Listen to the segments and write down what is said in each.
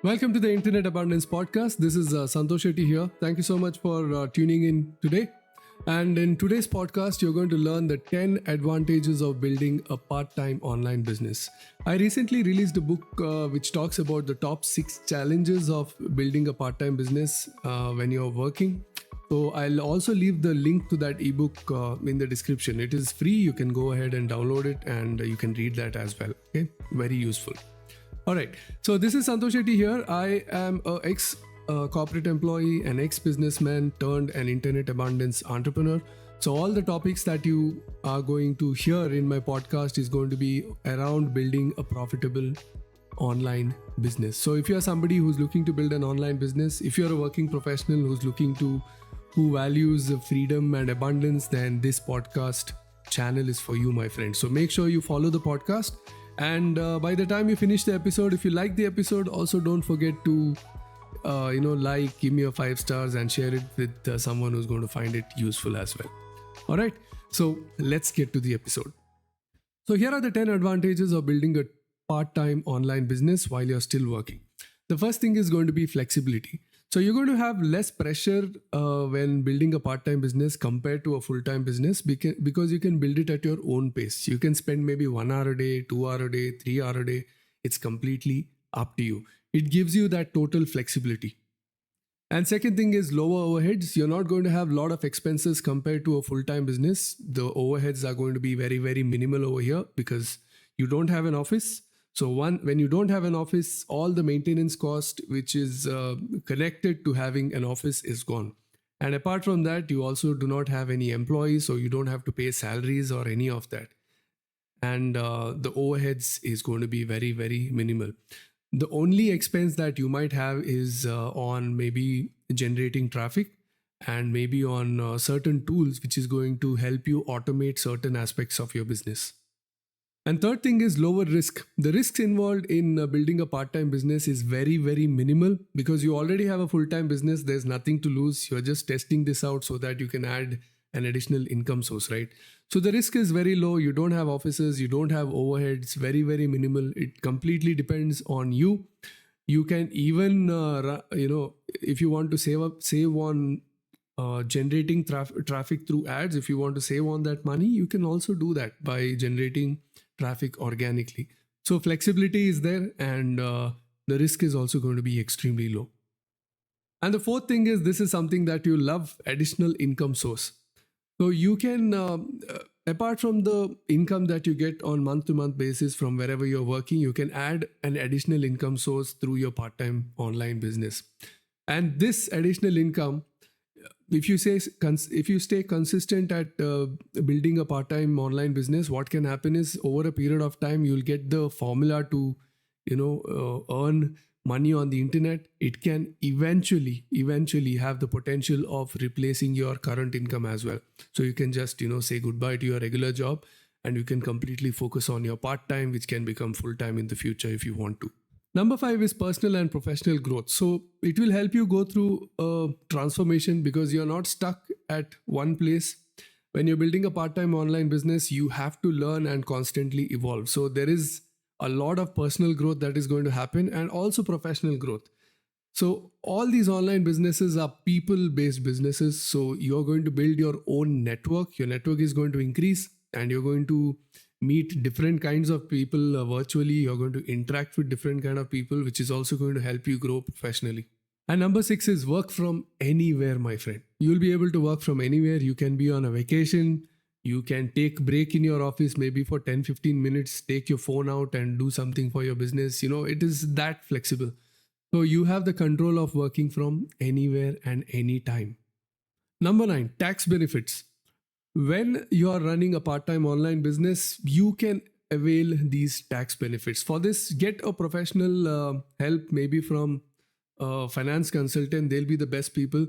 Welcome to the Internet Abundance Podcast. This is Santosh Shetty here. Thank you so much for tuning in today. And in today's podcast, you're going to learn the 10 advantages of building a part-time online business. I recently released a book which talks about the top 6 challenges of building a part-time business when you're working. So I'll also leave the link to that ebook in the description. It is free. You can go ahead and download it and you can read that as well. Okay, very useful. All right. So this is Santosh Shetty here. I am an ex-corporate employee, an ex-businessman turned an internet abundance entrepreneur. So all the topics that you are going to hear in my podcast is going to be around building a profitable online business. So if you are somebody who's looking to build an online business, if you're a working professional who values freedom and abundance, then this podcast channel is for you, my friend. So make sure you follow the podcast. And by the time you finish the episode, if you like the episode, also don't forget to, give me a 5 stars and share it with someone who's going to find it useful as well. All right. So let's get to the episode. So here are the 10 advantages of building a part-time online business while you're still working. The first thing is going to be flexibility. So you're going to have less pressure when building a part-time business compared to a full-time business because you can build it at your own pace. You can spend maybe 1 hour a day, 2 hour a day, 3 hour a day. It's completely up to you. It gives you that total flexibility. And second thing is lower overheads. You're not going to have a lot of expenses compared to a full-time business. The overheads are going to be very, very minimal over here because you don't have an office. So when you don't have an office, all the maintenance cost which is connected to having an office is gone. And apart from that, you also do not have any employees, so you don't have to pay salaries or any of that. And the overheads is going to be very, very minimal. The only expense that you might have is on maybe generating traffic and maybe on certain tools which is going to help you automate certain aspects of your business. And third thing is lower risk. The risks involved in building a part-time business is very, very minimal because you already have a full-time business. There's nothing to lose. You're just testing this out so that you can add an additional income source, right? So the risk is very low. You don't have offices. You don't have overheads. Very, very minimal. It completely depends on you. You can even, if you want to save on generating traffic through ads, if you want to save on that money, you can also do that by generating traffic organically. So flexibility is there and the risk is also going to be extremely low. And the fourth thing is this is something that you love, additional income source. So you can, apart from the income that you get on month-to-month basis from wherever you're working, you can add an additional income source through your part-time online business. And this additional income, if you stay consistent at building a part-time online business, what can happen is over a period of time, you'll get the formula to, earn money on the internet. It can eventually have the potential of replacing your current income as well. So you can just, say goodbye to your regular job and you can completely focus on your part-time, which can become full-time in the future if you want to. Number 5 is personal and professional growth. So it will help you go through a transformation because you're not stuck at one place. When you're building a part-time online business, you have to learn and constantly evolve. So there is a lot of personal growth that is going to happen and also professional growth. So all these online businesses are people-based businesses. So you're going to build your own network. Your network is going to increase and you're going to meet different kinds of people virtually. You're going to interact with different kind of people, which is also going to help you grow professionally. And number 6 is work from anywhere, my friend. You'll be able to work from anywhere. You can be on a vacation. You can take break in your office, maybe for 10-15 minutes, take your phone out and do something for your business. It is that flexible. So you have the control of working from anywhere and anytime. Number 9, tax benefits. When you are running a part-time online business, you can avail these tax benefits. For this, get a professional help, maybe from a finance consultant. They'll be the best people.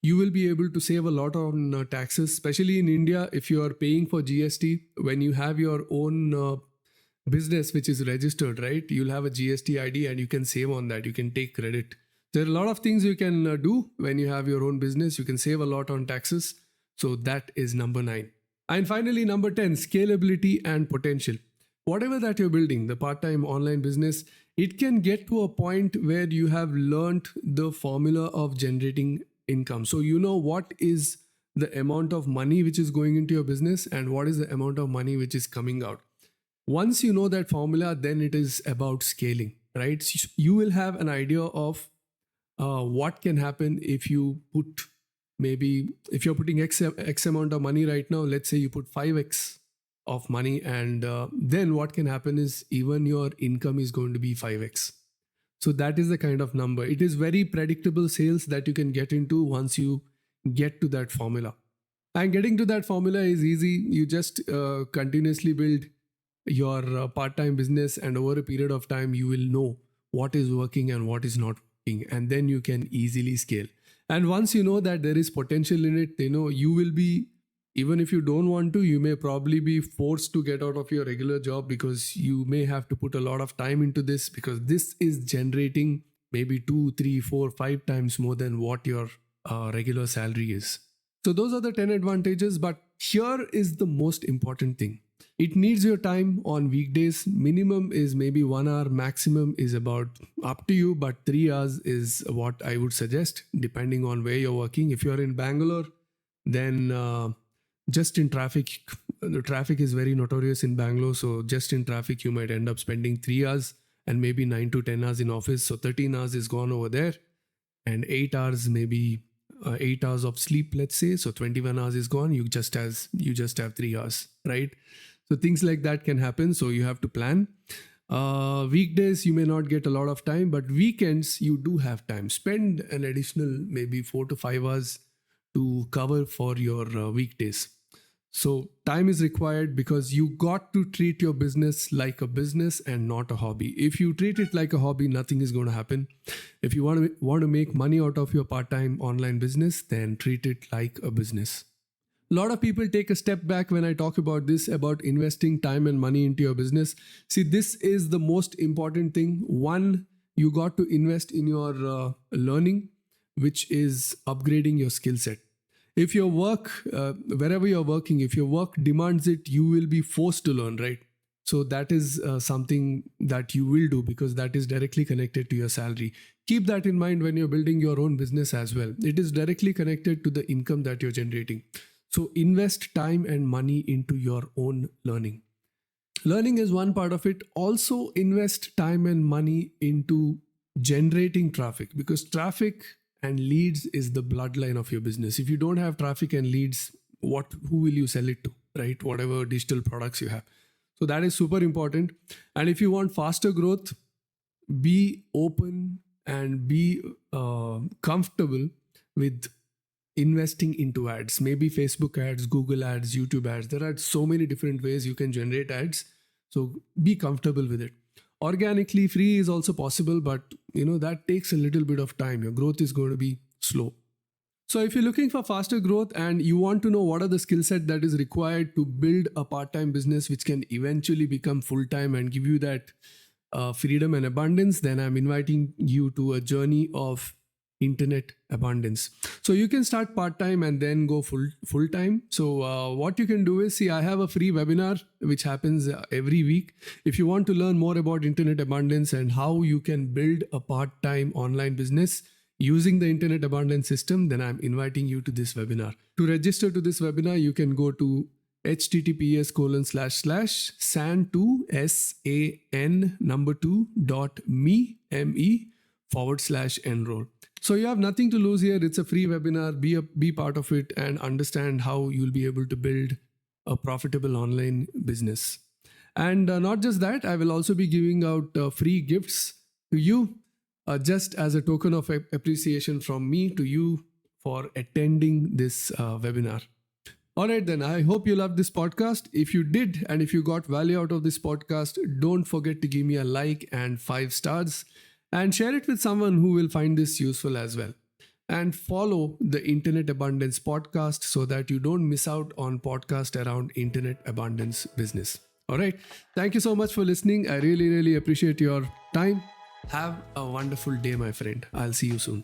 You will be able to save a lot on taxes, especially in India. If you are paying for GST, when you have your own business which is registered, right? You'll have a GST ID and you can save on that. You can take credit. There are a lot of things you can do when you have your own business. You can save a lot on taxes. So that is number 9. And finally, number 10, scalability and potential. Whatever that you're building, the part-time online business, it can get to a point where you have learned the formula of generating income. So you know what is the amount of money which is going into your business and what is the amount of money which is coming out. Once you know that formula, then it is about scaling, right? So you will have an idea of what can happen if you put, maybe if you're putting X amount of money right now, let's say you put 5X of money, and then what can happen is even your income is going to be 5X. So that is the kind of number. It is very predictable sales that you can get into once you get to that formula. And getting to that formula is easy. You just continuously build your part-time business, and over a period of time you will know what is working and what is not working, and then you can easily scale. And once you know that there is potential in it, you will be, even if you don't want to, you may probably be forced to get out of your regular job, because you may have to put a lot of time into this, because this is generating maybe 2, 3, 4, 5 times more than what your regular salary is. So those are the 10 advantages, but here is the most important thing. It needs your time on weekdays. Minimum is maybe 1 hour, maximum is about, up to you, but 3 hours is what I would suggest, depending on where you're working. If you're in Bangalore, then just in traffic, the traffic is very notorious in Bangalore. So just in traffic, you might end up spending 3 hours and maybe 9 to 10 hours in office. So 13 hours is gone over there, and 8 hours, maybe 8 hours of sleep, let's say. So 21 hours is gone. You just have 3 hours, right? So things like that can happen. So you have to plan. Weekdays, you may not get a lot of time, but weekends, you do have time. Spend an additional maybe 4 to 5 hours to cover for your weekdays. So time is required, because you got to treat your business like a business and not a hobby. If you treat it like a hobby, nothing is going to happen. If you want to make money out of your part-time online business, then treat it like a business. A lot of people take a step back when I talk about this, about investing time and money into your business. See, this is the most important thing. One, you got to invest in your learning, which is upgrading your skill set. If your work, wherever you're working, if your work demands it, you will be forced to learn, right? So that is something that you will do, because that is directly connected to your salary. Keep that in mind when you're building your own business as well. It is directly connected to the income that you're generating. So invest time and money into your own learning. Learning is one part of it. Also invest time and money into generating traffic, because traffic and leads is the bloodline of your business. If you don't have traffic and leads, who will you sell it to, right? Whatever digital products you have. So that is super important. And if you want faster growth, be open and be comfortable with investing into ads, maybe Facebook ads, Google ads, YouTube ads. There are so many different ways you can generate ads. So be comfortable with it. Organically, free is also possible, but that takes a little bit of time. Your growth is going to be slow. So if you're looking for faster growth and you want to know what are the skill set that is required to build a part-time business which can eventually become full-time and give you that freedom and abundance, then I'm inviting you to a journey of internet abundance. So you can start part-time and then go full-time. So what you can do is, I have a free webinar which happens every week. If you want to learn more about internet abundance and how you can build a part-time online business using the internet abundance system, then I'm inviting you to this webinar. To register to this webinar, you can go to https://san2.me/enroll. So you have nothing to lose here. It's a free webinar. Be part of it and understand how you'll be able to build a profitable online business. And not just that, I will also be giving out free gifts to you, just as a token of appreciation from me to you for attending this webinar. All right, then I hope you loved this podcast. If you did, and if you got value out of this podcast, don't forget to give me a like and 5 stars. And share it with someone who will find this useful as well. And follow the Internet Abundance podcast so that you don't miss out on podcasts around internet abundance business. All right. Thank you so much for listening. I really, really appreciate your time. Have a wonderful day, my friend. I'll see you soon.